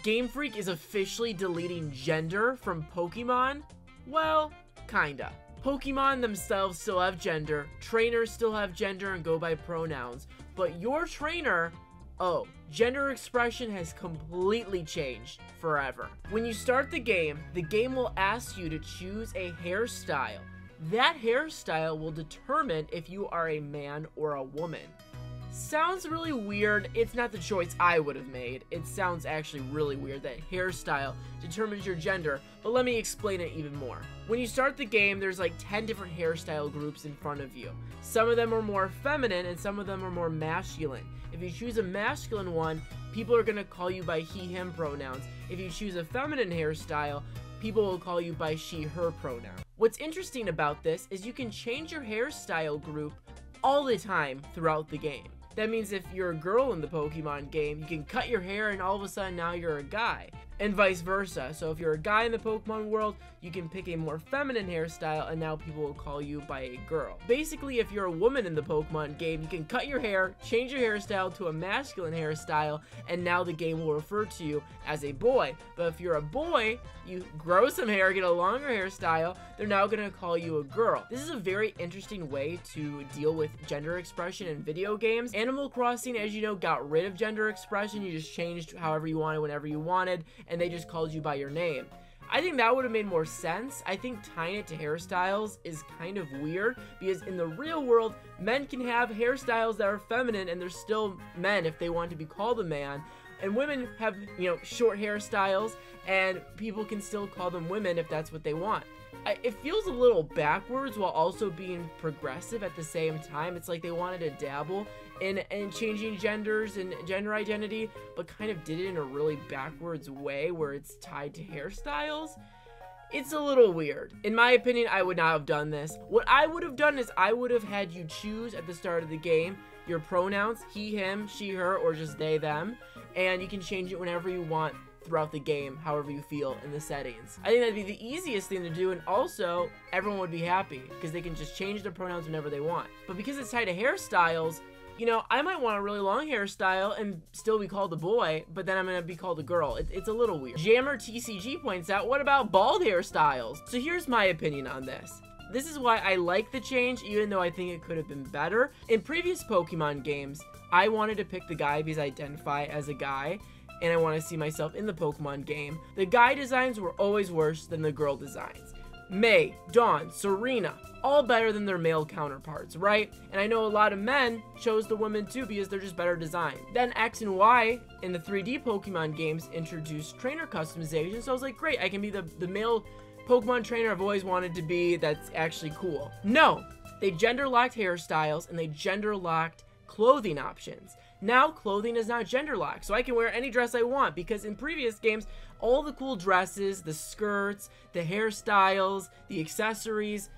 Gamefreak is officially deleting gender from Pokemon? Well, kinda. Pokemon themselves still have gender, trainers still have gender and go by pronouns, but your trainer, oh, gender expression has completely changed forever. When you start the game will ask you to choose a hairstyle. That hairstyle will determine if you are a man or a woman. Sounds really weird. It's not the choice I would have made. It sounds actually really weird that hairstyle determines your gender, but let me explain it even more. When you start the game, there's like 10 different hairstyle groups in front of you. Some of them are more feminine and some of them are more masculine. If you choose a masculine one, people are gonna call you by he, him pronouns. If you choose a feminine hairstyle, people will call you by she, her pronoun. What's interesting about this is you can change your hairstyle group all the time throughout the game. That means if you're a girl in the Pokemon game, you can cut your hair and all of a sudden now you're a guy. And vice versa. So if you're a guy in the Pokemon world, you can pick a more feminine hairstyle and now people will call you by a girl. Basically, if you're a woman in the Pokemon game, you can cut your hair, change your hairstyle to a masculine hairstyle, and now the game will refer to you as a boy. But if you're a boy, you grow some hair, get a longer hairstyle, they're now gonna call you a girl. This is a very interesting way to deal with gender expression in video games. Animal Crossing, as you know, got rid of gender expression. You just changed however you wanted, whenever you wanted, and they just called you by your name. I think that would have made more sense. I think tying it to hairstyles is kind of weird because in the real world, men can have hairstyles that are feminine and they're still men if they want to be called a man. And women have, you know, short hairstyles and people can still call them women if that's what they want. It feels a little backwards while also being progressive at the same time. It's like they wanted to dabble in changing genders and gender identity, but kind of did it in a really backwards way where it's tied to hairstyles. It's a little weird. In my opinion, I would not have done this. What I would have done is I would have had you choose at the start of the game your pronouns, he, him, she, her, or just they, them, and you can change it whenever you want throughout the game, however you feel in the settings. I think that'd be the easiest thing to do, and also everyone would be happy because they can just change their pronouns whenever they want. But because it's tied to hairstyles, you know, I might want a really long hairstyle and still be called a boy, but then I'm gonna be called a girl. It's a little weird. Jammer TCG points out, what about bald hairstyles? So here's my opinion on this. This is why I like the change, even though I think it could have been better. In previous Pokemon games, I wanted to pick the guy because I identify as a guy, and I want to see myself in the Pokemon game. The guy designs were always worse than the girl designs. May, Dawn, Serena, all better than their male counterparts, right? And I know a lot of men chose the women too because they're just better designed. Then X and Y in the 3D Pokemon games introduced trainer customization, so I was like, great, I can be the male Pokemon trainer I've always wanted to be. That's actually cool. No, they gender locked hairstyles and they gender locked clothing options. Now clothing is not gender locked, so I can wear any dress I want, because in previous games, all the cool dresses, the skirts, the hairstyles, the accessories,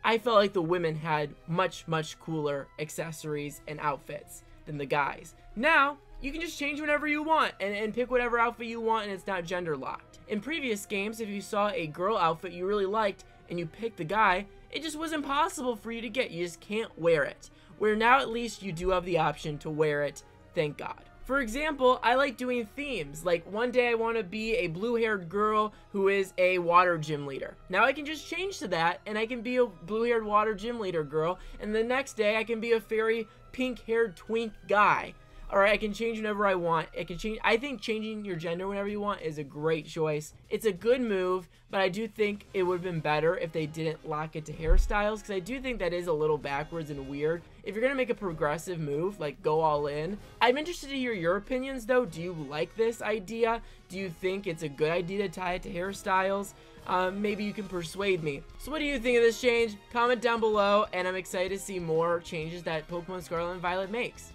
I felt like the women had much, much cooler accessories and outfits than the guys. Now, you can just change whenever you want and pick whatever outfit you want, and it's not gender locked. In previous games, if you saw a girl outfit you really liked and you picked the guy, it just was impossible for you to get. You just can't wear it. Where now at least you do have the option to wear it, thank God. For example, I like doing themes. Like one day I want to be a blue-haired girl who is a water gym leader. Now I can just change to that and I can be a blue-haired water gym leader girl, and the next day I can be a fairy pink-haired twink guy. Alright, I can change whenever I want. I think changing your gender whenever you want is a great choice. It's a good move, but I do think it would have been better if they didn't lock it to hairstyles, because I do think that is a little backwards and weird. If you're gonna make a progressive move, like go all in. I'm interested to hear your opinions though. Do you like this idea? Do you think it's a good idea to tie it to hairstyles? Maybe you can persuade me. So what do you think of this change? Comment down below, and I'm excited to see more changes that Pokemon Scarlet and Violet makes.